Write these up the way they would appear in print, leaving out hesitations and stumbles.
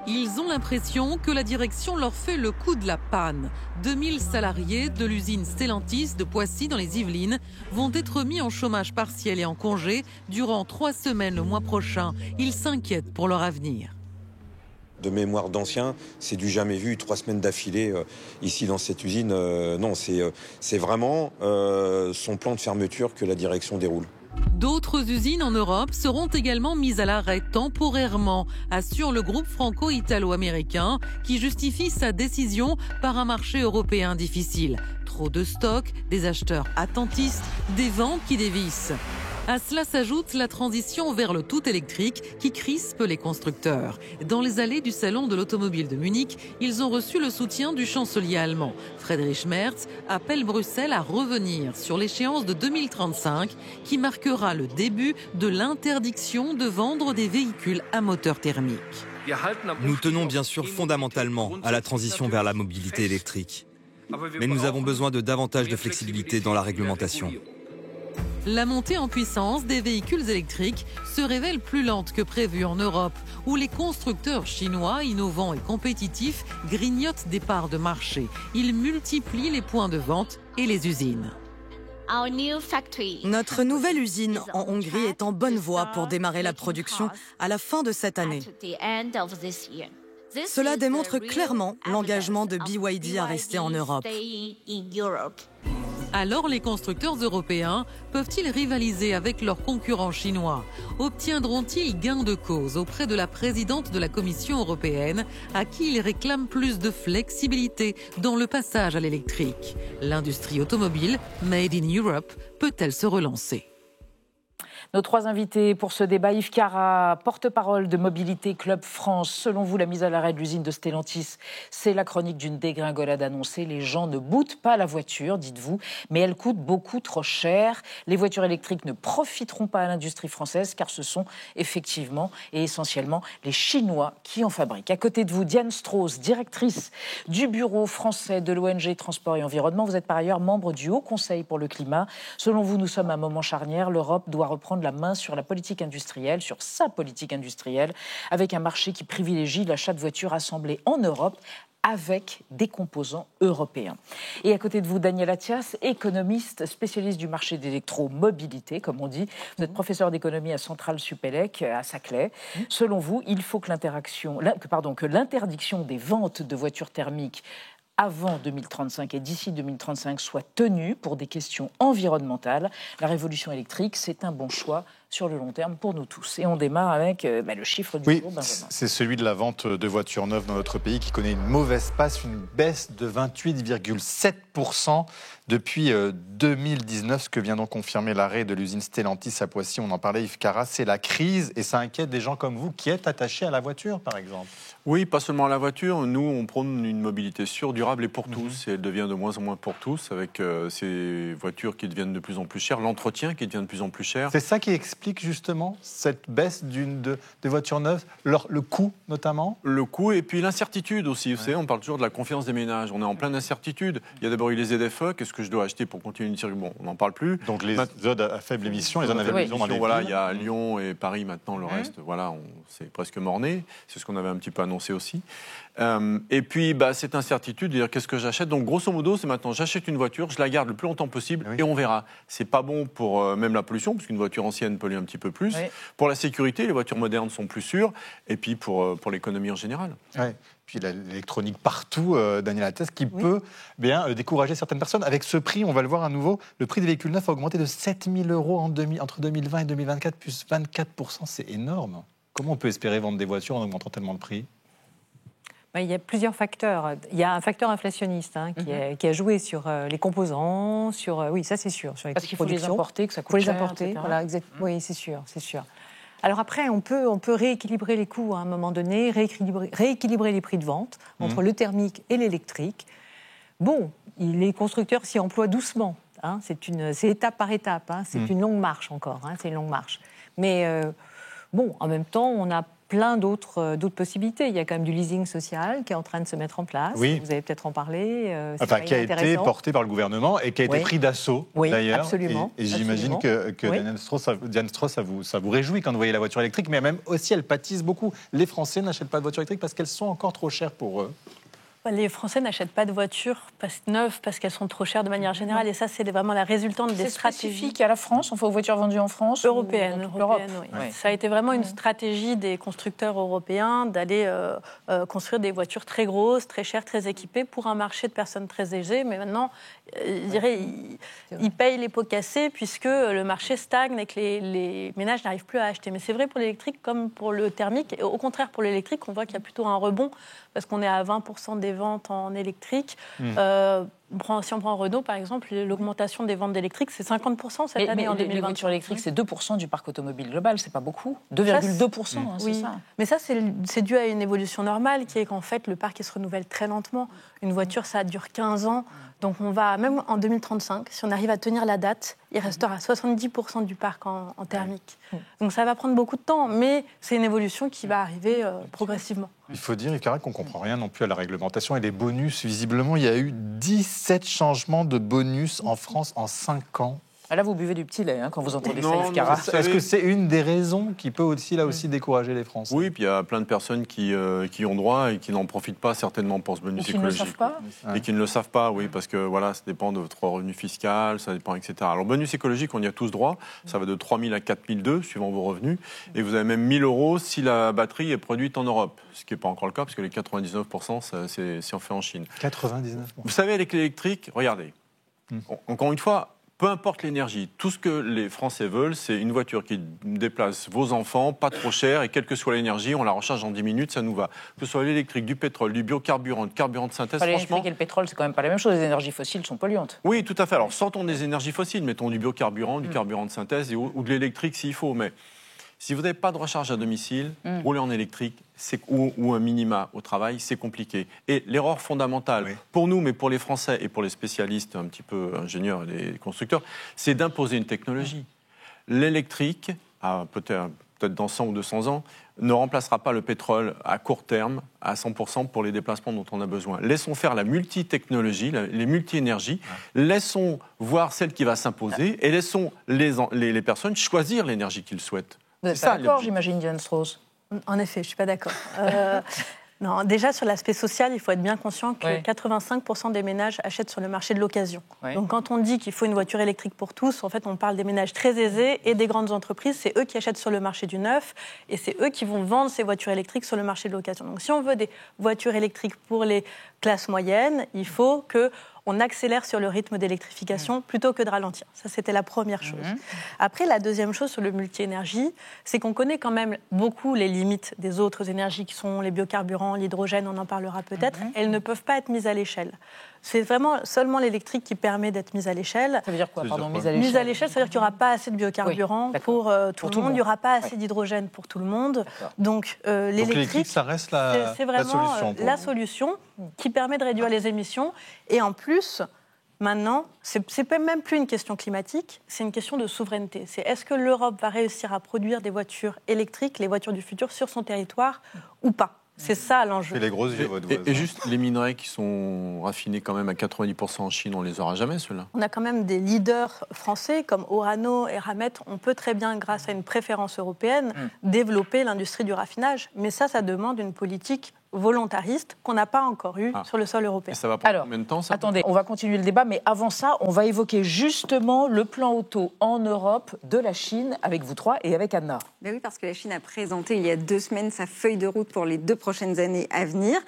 Ils ont l'impression que la direction leur fait le coup de la panne. 2000 salariés de l'usine Stellantis de Poissy dans les Yvelines vont être mis en chômage partiel et en congé durant 3 semaines le mois prochain. Ils s'inquiètent pour leur avenir. De mémoire d'anciens, c'est du jamais vu, 3 semaines d'affilée ici dans cette usine. Non, c'est vraiment son plan de fermeture que la direction déroule. D'autres usines en Europe seront également mises à l'arrêt temporairement, assure le groupe franco-italo-américain qui justifie sa décision par un marché européen difficile. Trop de stocks, des acheteurs attentistes, des ventes qui dévissent. À cela s'ajoute la transition vers le tout électrique qui crispe les constructeurs. Dans les allées du salon de l'automobile de Munich, ils ont reçu le soutien du chancelier allemand. Friedrich Merz appelle Bruxelles à revenir sur l'échéance de 2035 qui marquera le début de l'interdiction de vendre des véhicules à moteur thermique. Nous tenons bien sûr fondamentalement à la transition vers la mobilité électrique. Mais nous avons besoin de davantage de flexibilité dans la réglementation. La montée en puissance des véhicules électriques se révèle plus lente que prévu en Europe, où les constructeurs chinois, innovants et compétitifs, grignotent des parts de marché. Ils multiplient les points de vente et les usines. Notre nouvelle usine en Hongrie est en bonne voie pour démarrer la production à la fin de cette année. Cela démontre clairement l'engagement de BYD à rester en Europe. Alors les constructeurs européens peuvent-ils rivaliser avec leurs concurrents chinois? Obtiendront-ils gain de cause auprès de la présidente de la Commission européenne à qui ils réclament plus de flexibilité dans le passage à l'électrique? L'industrie automobile, Made in Europe, peut-elle se relancer? Nos 3 invités pour ce débat, Yves Cara, porte-parole de Mobilité Club France. Selon vous, la mise à l'arrêt de l'usine de Stellantis, c'est la chronique d'une dégringolade annoncée. Les gens ne boutent pas la voiture, dites-vous, mais elle coûte beaucoup trop cher. Les voitures électriques ne profiteront pas à l'industrie française car ce sont effectivement et essentiellement les Chinois qui en fabriquent. À côté de vous, Diane Strauss, directrice du bureau français de l'ONG Transport et Environnement. Vous êtes par ailleurs membre du Haut Conseil pour le climat. Selon vous, nous sommes à un moment charnière. L'Europe doit reprendre la main sur la politique industrielle, sur sa politique industrielle, avec un marché qui privilégie l'achat de voitures assemblées en Europe avec des composants européens. Et à côté de vous, Daniel Attias, économiste, spécialiste du marché d'électromobilité, comme on dit. Vous êtes professeur d'économie à Centrale Supélec, à Saclay. Selon vous, il faut que l'interdiction des ventes de voitures thermiques avant 2035 et d'ici 2035 soit tenue pour des questions environnementales. La révolution électrique, c'est un bon choix sur le long terme pour nous tous. Et on démarre avec le chiffre du jour, Benjamin. C'est celui de la vente de voitures neuves dans notre pays qui connaît une mauvaise passe, une baisse de 28,7% depuis 2019, ce que vient donc confirmer l'arrêt de l'usine Stellantis à Poissy. On en parlait, Yves Cara, c'est la crise et ça inquiète des gens comme vous qui êtes attachés à la voiture, par exemple. Oui, pas seulement à la voiture. Nous, on prône une mobilité sûre, durable et pour tous. Et elle devient de moins en moins pour tous, avec ces voitures qui deviennent de plus en plus chères, l'entretien qui devient de plus en plus cher. C'est ça qui explique justement cette baisse des voitures neuves, le coût notamment. Le coût et puis l'incertitude aussi. Vous savez, on parle toujours de la confiance des ménages. On est en pleine incertitude. Il y a d'abord eu les ZFE. Qu'est-ce que je dois acheter pour continuer une circulation? Bon, on n'en parle plus. Donc les zones à faible émission, les zones à faible émission dans les voilà, villes. il y a Lyon et Paris maintenant, le reste, voilà, c'est presque morné. C'est ce qu'on avait un petit peu annoncé aussi. Et puis, cette incertitude, dire qu'est-ce que j'achète. Donc, grosso modo, c'est maintenant, j'achète une voiture, je la garde le plus longtemps possible et on verra. C'est pas bon pour même la pollution, parce qu'une voiture ancienne pollue un petit peu plus. Oui. Pour la sécurité, les voitures modernes sont plus sûres. Et puis, pour l'économie en général. Ouais. Puis l'électronique partout, Daniel Attias, qui peut décourager certaines personnes. Avec ce prix, on va le voir à nouveau, le prix des véhicules neufs a augmenté de 7 000 € entre 2020 et 2024, plus 24%. C'est énorme. Comment on peut espérer vendre des voitures en augmentant tellement le prix ? Il y a plusieurs facteurs. Il y a un facteur inflationniste qui a joué sur les composants, oui, ça c'est sûr. Sur les Parce qu'il faut les importer, que ça coûte cher, etc. Voilà, oui, c'est sûr. Alors après, on peut rééquilibrer les coûts à un moment donné, rééquilibrer les prix de vente entre le thermique et l'électrique. Bon, les constructeurs s'y emploient doucement. C'est étape par étape. C'est une longue marche encore. C'est une longue marche. Mais Bon, en même temps, on a plein d'autres possibilités. Il y a quand même du leasing social qui est en train de se mettre en place. Oui. Vous allez peut-être en parler. Qui a été porté par le gouvernement et qui a été pris d'assaut, d'ailleurs. Absolument. Et j'imagine que Diane Strauss, ça vous réjouit quand vous voyez la voiture électrique, mais même aussi, elle pâtisse beaucoup. Les Français n'achètent pas de voiture électrique parce qu'elles sont encore trop chères pour eux. Les Français n'achètent pas de voitures neuves parce qu'elles sont trop chères de manière générale. Et ça, c'est vraiment la résultante des stratégies. C'est spécifique à la France, enfin aux voitures vendues en France européenne, l'Europe. Oui. Ouais. Ça a été vraiment une stratégie des constructeurs européens d'aller construire des voitures très grosses, très chères, très équipées pour un marché de personnes très aisées. Mais maintenant, je dirais, ils payent les pots cassés puisque le marché stagne et que les ménages n'arrivent plus à acheter. Mais c'est vrai pour l'électrique comme pour le thermique. Et au contraire, pour l'électrique, on voit qu'il y a plutôt un rebond parce qu'on est à 20% des ventes en électrique. Si on prend Renault, par exemple, l'augmentation des ventes d'électrique, c'est 50% cette année en 2020. Les voitures électriques, c'est 2% du parc automobile global, c'est pas beaucoup. 2,2%, c'est ça. Mais ça, c'est dû à une évolution normale, qui est qu'en fait, le parc il se renouvelle très lentement. Une voiture, ça dure 15 ans. Donc on va, même en 2035, si on arrive à tenir la date, il restera 70% du parc en thermique. Donc ça va prendre beaucoup de temps, mais c'est une évolution qui va arriver progressivement. Il faut dire, Yves Carra, qu'on ne comprend rien non plus à la réglementation et les bonus. Visiblement, il y a eu 17 changements de bonus en France en 5 ans. Là, vous buvez du petit lait quand vous entendez ça, Yves Carra. Est-ce que c'est une des raisons qui peut aussi, décourager les Français ? Oui, puis il y a plein de personnes qui ont droit et qui n'en profitent pas certainement pour ce bonus écologique. Qui ne le savent pas ? Et qui ne le savent pas, oui, parce que voilà, ça dépend de votre revenu fiscal, ça dépend, etc. Alors, bonus écologique, on y a tous droit. Ça va de 3 000 à 4 200, suivant vos revenus. Et vous avez même 1 000 € si la batterie est produite en Europe. Ce qui n'est pas encore le cas, parce que les 99%, c'est fait en Chine. 99%. Vous savez, avec l'électrique, regardez, encore une fois, peu importe l'énergie, tout ce que les Français veulent, c'est une voiture qui déplace vos enfants, pas trop cher, et quelle que soit l'énergie, on la recharge en 10 minutes, ça nous va. Que ce soit l'électrique, du pétrole, du biocarburant, du carburant de synthèse, franchement... L'électrique et le pétrole, c'est quand même pas la même chose, les énergies fossiles sont polluantes. Oui, tout à fait. Alors, sortons des énergies fossiles, mettons du biocarburant, du carburant de synthèse ou de l'électrique s'il faut, mais... Si vous n'avez pas de recharge à domicile, rouler en électrique ou un minima au travail, c'est compliqué. Et l'erreur fondamentale, pour nous, mais pour les Français et pour les spécialistes un petit peu ingénieurs et les constructeurs, c'est d'imposer une technologie. L'électrique, peut-être dans 100 ou 200 ans, ne remplacera pas le pétrole à court terme à 100% pour les déplacements dont on a besoin. Laissons faire la multitechnologie, les multi-énergies. Laissons voir celle qui va s'imposer et laissons les personnes choisir l'énergie qu'ils souhaitent. Vous n'êtes pas d'accord, j'imagine, Diane Strauss. En effet, je ne suis pas d'accord. Non, déjà, sur l'aspect social, il faut être bien conscient que 85% des ménages achètent sur le marché de l'occasion. Donc, quand on dit qu'il faut une voiture électrique pour tous, en fait, on parle des ménages très aisés et des grandes entreprises. C'est eux qui achètent sur le marché du neuf et c'est eux qui vont vendre ces voitures électriques sur le marché de l'occasion. Donc, si on veut des voitures électriques pour les classes moyennes, il faut qu'on accélère sur le rythme d'électrification plutôt que de ralentir. Ça, c'était la première chose. Après, la deuxième chose sur le multi-énergie, c'est qu'on connaît quand même beaucoup les limites des autres énergies qui sont les biocarburants, l'hydrogène, on en parlera peut-être. Elles ne peuvent pas être mises à l'échelle. C'est vraiment seulement l'électrique qui permet d'être mise à l'échelle. Ça veut dire quoi, pardon, mise à l'échelle ? Mise à l'échelle, ça veut dire qu'il n'y aura pas assez de biocarburant pour tout le monde, il n'y aura pas assez d'hydrogène pour tout le monde. Donc l'électrique, ça reste la solution. La solution qui permet de réduire les émissions. Et en plus, maintenant, c'est même plus une question climatique, c'est une question de souveraineté. C'est est-ce que l'Europe va réussir à produire des voitures électriques, les voitures du futur, sur son territoire ou pas ? C'est ça l'enjeu. Et les grosses yeux, votre voisin. Et juste les minerais qui sont raffinés quand même à 90% en Chine, on les aura jamais, ceux-là. On a quand même des leaders français comme Orano et Eramet. On peut très bien, grâce à une préférence européenne, développer l'industrie du raffinage. Mais ça demande une politique volontariste qu'on n'a pas encore eu sur le sol européen. Et ça va prendre combien de temps, ça ? Attendez, on va continuer le débat, mais avant ça, on va évoquer justement le plan auto en Europe de la Chine avec vous trois et avec Anna. Ben oui, parce que la Chine a présenté il y a 2 semaines sa feuille de route pour les 2 prochaines années à venir,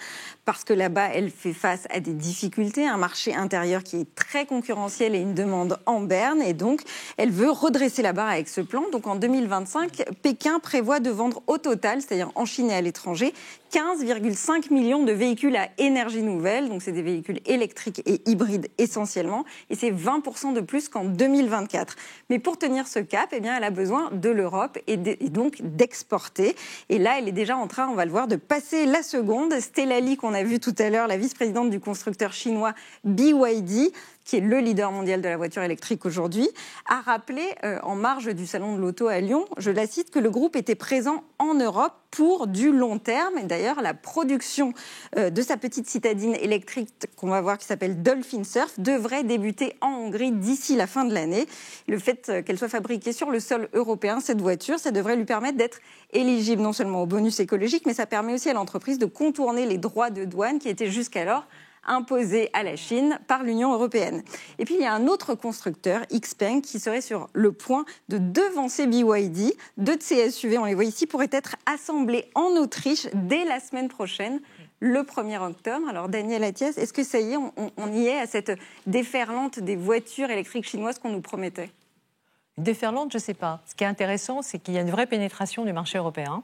parce que là-bas, elle fait face à des difficultés, un marché intérieur qui est très concurrentiel et une demande en berne, et donc elle veut redresser la barre avec ce plan. Donc en 2025, Pékin prévoit de vendre au total, c'est-à-dire en Chine et à l'étranger, 15,5 millions de véhicules à énergie nouvelle, donc c'est des véhicules électriques et hybrides essentiellement, et c'est 20% de plus qu'en 2024. Mais pour tenir ce cap, eh bien, elle a besoin de l'Europe et donc d'exporter. Et là, elle est déjà en train, on va le voir, de passer la seconde. Stella Li, qu'on a vu tout à l'heure, la vice-présidente du constructeur chinois BYD, qui est le leader mondial de la voiture électrique aujourd'hui, a rappelé en marge du salon de l'auto à Lyon, je la cite, que le groupe était présent en Europe pour du long terme. Et d'ailleurs, la production de sa petite citadine électrique qu'on va voir qui s'appelle Dolphin Surf devrait débuter en Hongrie d'ici la fin de l'année. Le fait qu'elle soit fabriquée sur le sol européen, cette voiture, ça devrait lui permettre d'être éligible non seulement au bonus écologique, mais ça permet aussi à l'entreprise de contourner les droits de douane qui étaient jusqu'alors imposés à la Chine par l'Union européenne. Et puis, il y a un autre constructeur, XPeng, qui serait sur le point de devancer BYD. 2 de ces SUV, on les voit ici, pourraient être assemblés en Autriche dès la semaine prochaine, le 1er octobre. Alors, Daniel Attias, est-ce que ça y est, on y est à cette déferlante des voitures électriques chinoises qu'on nous promettait ? Déferlante, je ne sais pas. Ce qui est intéressant, c'est qu'il y a une vraie pénétration du marché européen.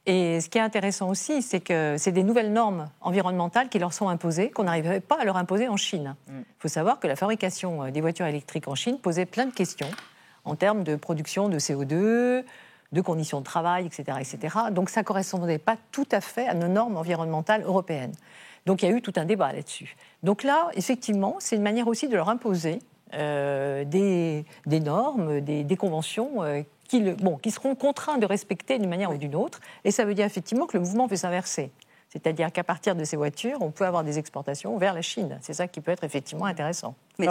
Et ce qui est intéressant aussi, c'est que c'est des nouvelles normes environnementales qui leur sont imposées, qu'on n'arriverait pas à leur imposer en Chine. Il faut savoir que la fabrication des voitures électriques en Chine posait plein de questions en termes de production de CO2, de conditions de travail, etc., etc. Donc ça ne correspondait pas tout à fait à nos normes environnementales européennes. Donc il y a eu tout un débat là-dessus. Donc là, effectivement, c'est une manière aussi de leur imposer des normes, des conventions qui seront contraints de respecter d'une manière ou d'une autre. Et ça veut dire effectivement que le mouvement peut s'inverser. C'est-à-dire qu'à partir de ces voitures, on peut avoir des exportations vers la Chine. C'est ça qui peut être effectivement intéressant. Mais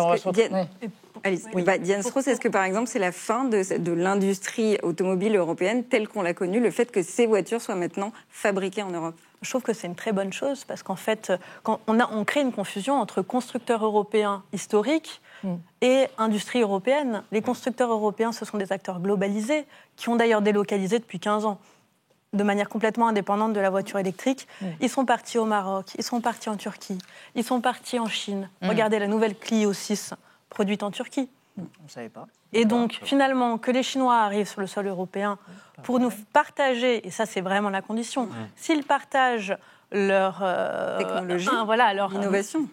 Diane Strauss, est-ce que par exemple c'est la fin de l'industrie automobile européenne telle qu'on l'a connue, le fait que ces voitures soient maintenant fabriquées en Europe ? Je trouve que c'est une très bonne chose parce qu'en fait, quand on crée une confusion entre constructeurs européens historiques et industrie européenne. Les constructeurs européens, ce sont des acteurs globalisés qui ont d'ailleurs délocalisé depuis 15 ans de manière complètement indépendante de la voiture électrique. Ils sont partis au Maroc, ils sont partis en Turquie, ils sont partis en Chine. Regardez la nouvelle Clio 6 produite en Turquie. On ne savait pas. Et donc, finalement, que les Chinois arrivent sur le sol européen pour nous partager, et ça, c'est vraiment la condition, s'ils partagent leur technologie, leur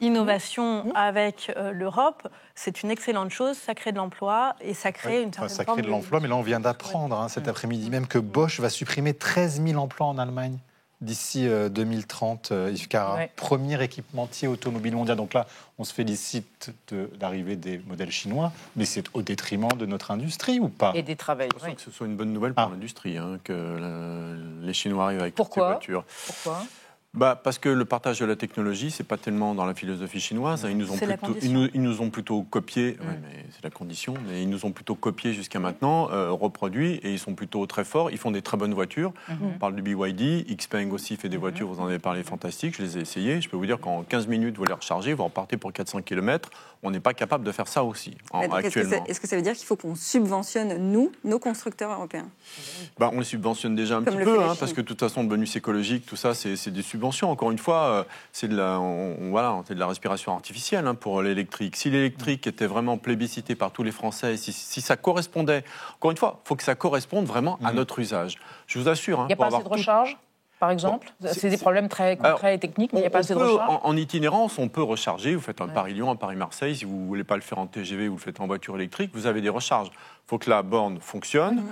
innovation avec l'Europe, c'est une excellente chose, ça crée de l'emploi et ça crée une certaine forme de l'emploi, mais là, on vient d'apprendre cet après-midi même que Bosch va supprimer 13 000 emplois en Allemagne d'ici 2030, Yves Cara. Premier équipementier automobile mondial. Donc là, on se félicite de l'arrivée des modèles chinois, mais c'est au détriment de notre industrie ou pas ? Et des travailleurs. Je pense que ce soit une bonne nouvelle pour l'industrie, que les Chinois arrivent avec toutes ces voitures. Pourquoi ? Parce que le partage de la technologie, c'est pas tellement dans la philosophie chinoise. Ils nous ont plutôt copié, mais c'est la condition, mais ils nous ont plutôt copié jusqu'à maintenant, reproduit, et ils sont plutôt très forts. Ils font des très bonnes voitures. On parle du BYD, XPeng aussi fait des voitures, vous en avez parlé, fantastiques, je les ai essayées. Je peux vous dire qu'en 15 minutes, vous les rechargez, vous repartez pour 400 km. On n'est pas capable de faire ça aussi, actuellement. Est-ce que ça veut dire qu'il faut qu'on subventionne, nous, nos constructeurs européens ? On les subventionne déjà un petit peu, parce que de toute façon, le bonus écologique, tout ça, c'est des subventions. Encore une fois, c'est de la respiration artificielle pour l'électrique. Si l'électrique était vraiment plébiscité par tous les Français, si ça correspondait, encore une fois, il faut que ça corresponde vraiment à notre usage. Je vous assure. Il n'y a pas assez de recharge, par exemple. C'est des problèmes très concrets et techniques, mais il n'y a pas assez de recharge. En itinérance, on peut recharger. Vous faites un Paris-Lyon, un Paris-Marseille. Si vous ne voulez pas le faire en TGV, vous le faites en voiture électrique. Vous avez des recharges. Il faut que la borne fonctionne,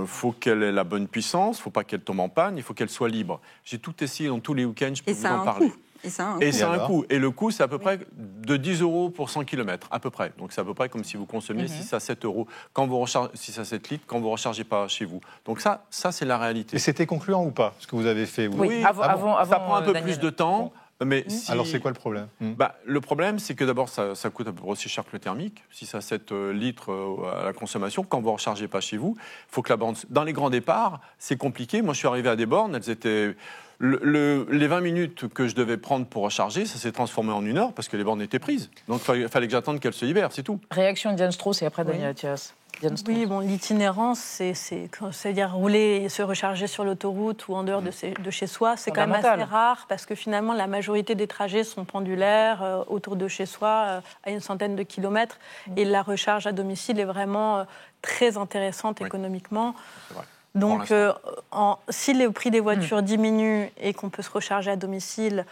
faut qu'elle ait la bonne puissance, il ne faut pas qu'elle tombe en panne, il faut qu'elle soit libre. J'ai tout essayé dans tous les week-ends, je peux vous en parler. Et ça a un coût. Et le coût, c'est à peu près de 10 € pour 100 km, à peu près. Donc c'est à peu près comme si vous consommiez 6 à 7 € quand vous rechargez, 6 à 7 litres quand vous ne rechargez pas chez vous. Donc ça c'est la réalité. Et c'était concluant ou pas, ce que vous avez fait Oui, avant, ça prend un peu plus de temps. Mais alors c'est quoi le problème ? Le problème, c'est que d'abord, ça coûte à peu près aussi cher que le thermique, 6 à 7 litres à la consommation. Quand vous ne rechargez pas chez vous, il faut que la borne... Dans les grands départs, c'est compliqué. Moi, je suis arrivé à des bornes, elles étaient... les 20 minutes que je devais prendre pour recharger, ça s'est transformé en 1 heure parce que les bornes étaient prises. Donc il fallait que j'attende qu'elles se libèrent, c'est tout. Réaction de Diane Strauss et après Daniel Attias. Oui, l'itinérance, c'est-à-dire rouler et se recharger sur l'autoroute ou en dehors de chez soi, c'est quand même assez rare parce que finalement la majorité des trajets sont pendulaires autour de chez soi à une centaine de kilomètres et la recharge à domicile est vraiment très intéressante économiquement. C'est vrai. Donc si le prix des voitures diminue et qu'on peut se recharger à domicile,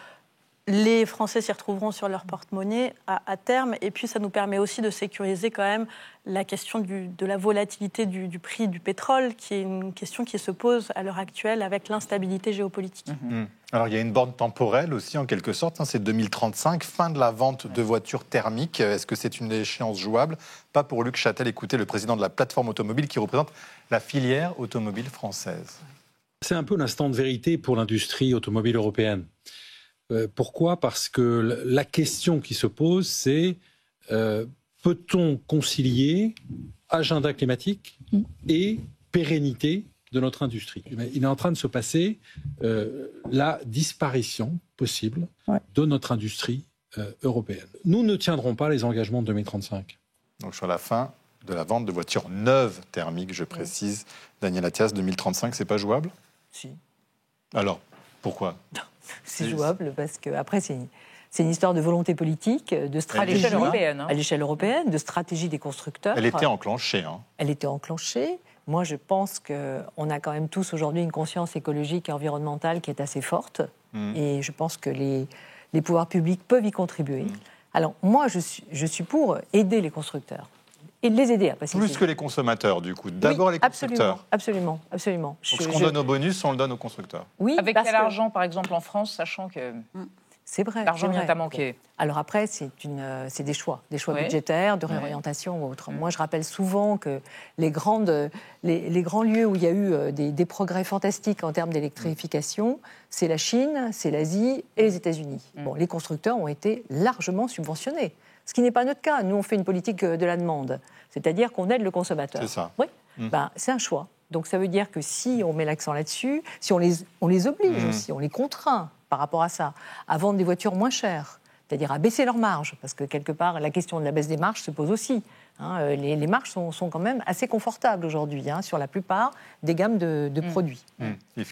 les Français s'y retrouveront sur leur porte-monnaie à terme. Et puis, ça nous permet aussi de sécuriser quand même la question de la volatilité du prix du pétrole, qui est une question qui se pose à l'heure actuelle avec l'instabilité géopolitique. Alors, il y a une borne temporelle aussi, en quelque sorte. C'est 2035, fin de la vente de voitures thermiques. Est-ce que c'est une échéance jouable? Pas pour Luc Châtel. Écoutez le président de la plateforme automobile qui représente la filière automobile française. C'est un peu l'instant de vérité pour l'industrie automobile européenne. Pourquoi ? Parce que la question qui se pose, c'est peut-on concilier agenda climatique et pérennité de notre industrie ? Il est en train de se passer la disparition possible de notre industrie européenne. Nous ne tiendrons pas les engagements de 2035. Donc sur la fin de la vente de voitures neuves thermiques, je précise, Daniel Attias, 2035, c'est pas jouable ? Si. Alors, pourquoi ? C'est jouable parce que après c'est une histoire de volonté politique, de stratégie à l'échelle européenne, de stratégie des constructeurs. Elle était enclenchée. Elle était enclenchée. Moi, je pense qu'on a quand même tous aujourd'hui une conscience écologique et environnementale qui est assez forte. Et je pense que les pouvoirs publics peuvent y contribuer. Alors, moi, je suis pour aider les constructeurs. Et de les aider à passer. Plus que les consommateurs, du coup. D'abord les constructeurs. Absolument. Donc, ce qu'on donne aux bonus, on le donne aux constructeurs. Oui, avec quel argent, par exemple, en France, sachant que... C'est vrai. L'argent vient à manquer. Alors après, c'est des choix budgétaires, de réorientation ou autre. Moi, je rappelle souvent que les grands lieux où il y a eu des progrès fantastiques en termes d'électrification, c'est la Chine, c'est l'Asie et les États-Unis. Bon, les constructeurs ont été largement subventionnés. Ce qui n'est pas notre cas. Nous, on fait une politique de la demande, c'est-à-dire qu'on aide le consommateur. C'est ça. Oui, c'est un choix. Donc ça veut dire que si on met l'accent là-dessus, si on les oblige aussi, on les contraint par rapport à ça, à vendre des voitures moins chères, c'est-à-dire à baisser leurs marges, parce que quelque part, la question de la baisse des marges se pose aussi. Les marges sont quand même assez confortables aujourd'hui sur la plupart des gammes de produits.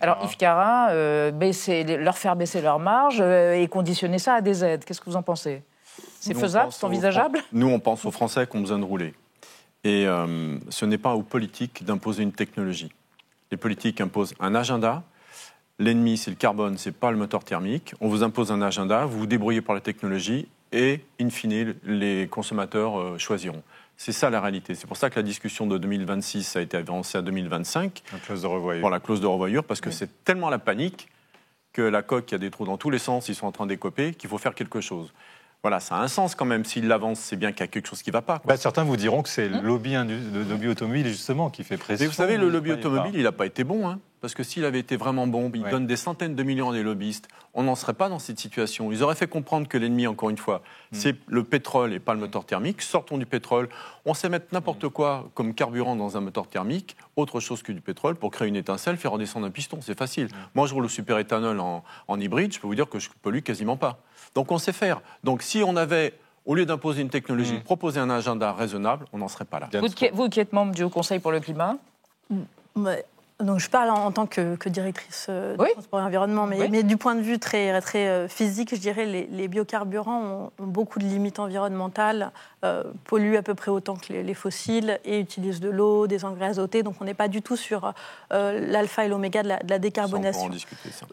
Alors Yves Cara, leur faire baisser leurs marges et conditionner ça à des aides, qu'est-ce que vous en pensez ? C'est faisable, c'est envisageable ? Nous, on pense aux Français qui ont besoin de rouler. Et ce n'est pas aux politiques d'imposer une technologie. Les politiques imposent un agenda. L'ennemi, c'est le carbone, c'est pas le moteur thermique. On vous impose un agenda, vous vous débrouillez par la technologie et, in fine, les consommateurs choisiront. C'est ça la réalité. C'est pour ça que la discussion de 2026 a été avancée à 2025. La clause de revoyure. Pour la clause de revoyure, parce que c'est tellement la panique que la coque, il y a des trous dans tous les sens, ils sont en train d'écoper, qu'il faut faire quelque chose. Voilà, ça a un sens quand même. S'il l'avance, c'est bien qu'il y a quelque chose qui ne va pas. Certains vous diront que c'est le lobby automobile, justement, qui fait pression. Mais vous savez, le lobby automobile, il n'a pas été bon. Parce que s'il avait été vraiment bon, il donne des centaines de millions à des lobbyistes, on n'en serait pas dans cette situation. Ils auraient fait comprendre que l'ennemi, encore une fois, c'est le pétrole et pas le moteur thermique. Sortons du pétrole. On sait mettre n'importe quoi comme carburant dans un moteur thermique, autre chose que du pétrole, pour créer une étincelle, faire redescendre un piston. C'est facile. Moi, je roule au superéthanol en hybride, je peux vous dire que je ne pollue quasiment pas. Donc on sait faire. Donc si on avait, au lieu d'imposer une technologie, proposé un agenda raisonnable, on n'en serait pas là. Vous qui êtes membre du Haut Conseil pour le climat. Donc je parle en tant que directrice de transport et environnement, mais du point de vue très, très physique, je dirais les biocarburants ont beaucoup de limites environnementales, polluent à peu près autant que les fossiles et utilisent de l'eau, des engrais azotés, donc on n'est pas du tout sur l'alpha et l'oméga de la décarbonation. On pourra en discuter, ça.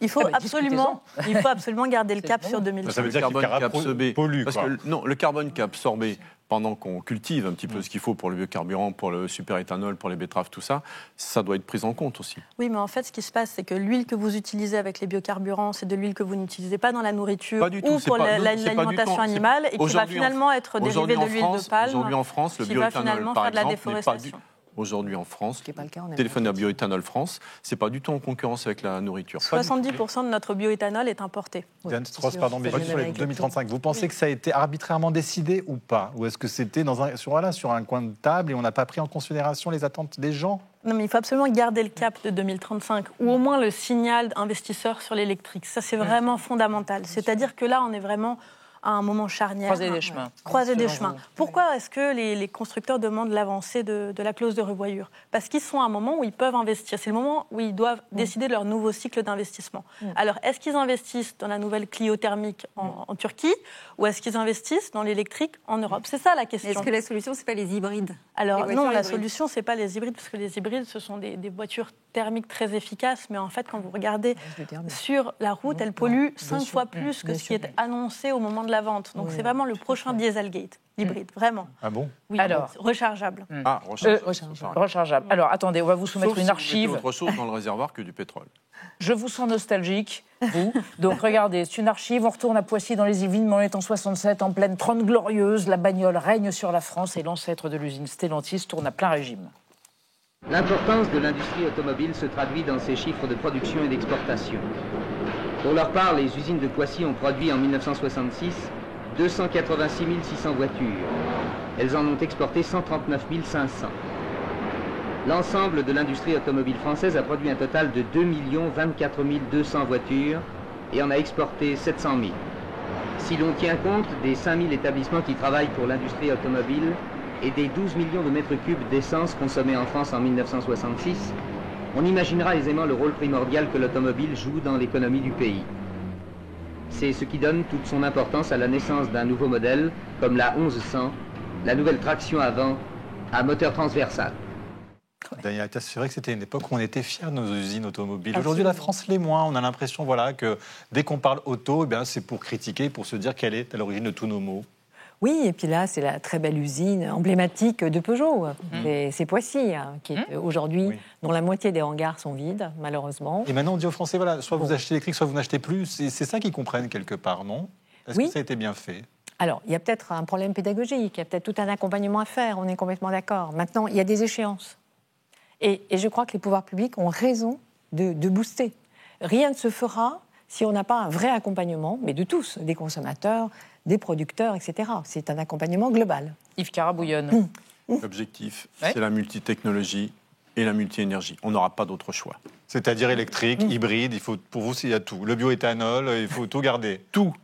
Il faut absolument garder le cap sur 2030. Ça veut dire carbone qu'il absorbé. pollue. Parce que le carbone qui est absorbé pendant qu'on cultive un petit peu ce qu'il faut pour le biocarburant, pour le superéthanol, pour les betteraves, tout ça, ça doit être pris en compte aussi. Oui, mais en fait, ce qui se passe, c'est que l'huile que vous utilisez avec les biocarburants, c'est de l'huile que vous n'utilisez pas dans la nourriture ou pour l'alimentation animale et qui va finalement être dérivée de l'huile de palme. Aujourd'hui en France, le bioéthanol, par exemple, n'est pas du... Aujourd'hui en France, Téléphone Bioéthanol France, c'est pas du tout en concurrence avec la nourriture. 70% de notre bioéthanol est importé. Diane Strauss, pardon, mais sur les 2035, vous pensez que ça a été arbitrairement décidé ou pas ? Ou est-ce que c'était sur un coin de table et on n'a pas pris en considération les attentes des gens ? Non, mais il faut absolument garder le cap de 2035, ou au moins le signal investisseur sur l'électrique. Ça, c'est vraiment fondamental. C'est-à-dire que là, on est vraiment à un moment charnière. Croisée des chemins. Croisée des chemins. Pourquoi est-ce que les constructeurs demandent l'avancée de la clause de revoyure? Parce qu'ils sont à un moment où ils peuvent investir. C'est le moment où ils doivent décider de leur nouveau cycle d'investissement. Alors, est-ce qu'ils investissent dans la nouvelle Clio thermique en Turquie ou est-ce qu'ils investissent dans l'électrique en Europe? C'est ça la question. Est-ce que la solution, ce n'est pas les hybrides? Alors non, la solution, ce n'est pas les hybrides, parce que les hybrides, ce sont des voitures thermiques très efficaces. Mais en fait, quand vous regardez sur la route, elles polluent 5 fois plus que ce qui est annoncé au moment de la vente. Donc c'est vraiment le prochain Dieselgate, hybride, vraiment. Ah bon? Oui, alors, rechargeable. Ah, rechargeable. Alors attendez, on va vous soumettre une archive. Sauf si vous mettez autre chose dans le réservoir que du pétrole. Je vous sens nostalgique, vous. Donc regardez, c'est une archive. On retourne à Poissy dans les Yvelines, mais on est en 67, en pleine 30 glorieuse. La bagnole règne sur la France et l'ancêtre de l'usine Stellantis tourne à plein régime. L'importance de l'industrie automobile se traduit dans ses chiffres de production et d'exportation. Pour leur part, les usines de Poissy ont produit en 1966 286 600 voitures. Elles en ont exporté 139 500. L'ensemble de l'industrie automobile française a produit un total de 2 24 200 voitures et en a exporté 700 000. Si l'on tient compte des 5 000 établissements qui travaillent pour l'industrie automobile et des 12 millions de mètres cubes d'essence consommés en France en 1966, on imaginera aisément le rôle primordial que l'automobile joue dans l'économie du pays. C'est ce qui donne toute son importance à la naissance d'un nouveau modèle, comme la 1100, la nouvelle traction avant à moteur transversal. Daniel Attias, c'est vrai que c'était une époque où on était fiers de nos usines automobiles. Aujourd'hui, la France l'est moins. On a l'impression que dès qu'on parle auto, c'est pour critiquer, pour se dire qu'elle est à l'origine de tous nos maux. Oui, et puis là, c'est la très belle usine emblématique de Peugeot. C'est Poissy, qui est aujourd'hui, dont la moitié des hangars sont vides, malheureusement. Et maintenant, on dit aux Français, soit vous achetez électrique, soit vous n'achetez plus. C'est ça qu'ils comprennent quelque part, non? Est-ce que ça a été bien fait? Alors, il y a peut-être un problème pédagogique, il y a peut-être tout un accompagnement à faire, on est complètement d'accord. Maintenant, il y a des échéances. Et je crois que les pouvoirs publics ont raison de booster. Rien ne se fera si on n'a pas un vrai accompagnement, mais de tous, des consommateurs, des producteurs, etc. C'est un accompagnement global. Yves Carabouillon. L'objectif, c'est la multitechnologie et la multi-énergie. On n'aura pas d'autre choix. C'est-à-dire électrique, hybride, pour vous, il y a tout. Le bioéthanol, il faut tout garder. Tout.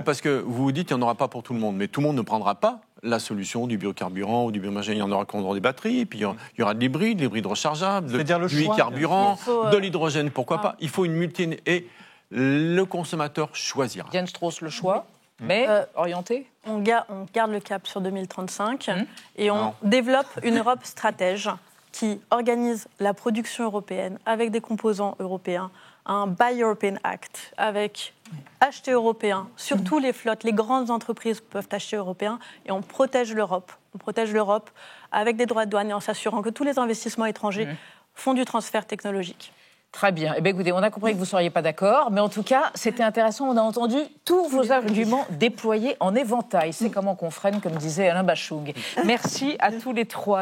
Parce que vous vous dites qu'il n'y en aura pas pour tout le monde, mais tout le monde ne prendra pas la solution du biocarburant ou du biomagène. Il y en aura qui auront des batteries, puis il y aura de l'hybride rechargeable, du biocarburant, de l'hydrogène, pourquoi pas. Il faut une multi... Et le consommateur choisira. Diane Strauss, le choix, mais orienté. On garde le cap sur 2035 et on développe une Europe stratège qui organise la production européenne avec des composants européens, un Buy European Act avec acheter européen. Surtout les flottes, les grandes entreprises peuvent acheter européen et on protège l'Europe. On protège l'Europe avec des droits de douane et en s'assurant que tous les investissements étrangers font du transfert technologique. Très bien. Eh bien, écoutez, on a compris que vous ne seriez pas d'accord, mais en tout cas, c'était intéressant. On a entendu tous vos arguments déployés en éventail. C'est comment qu'on freine, comme disait Alain Bachung. Merci à tous les trois.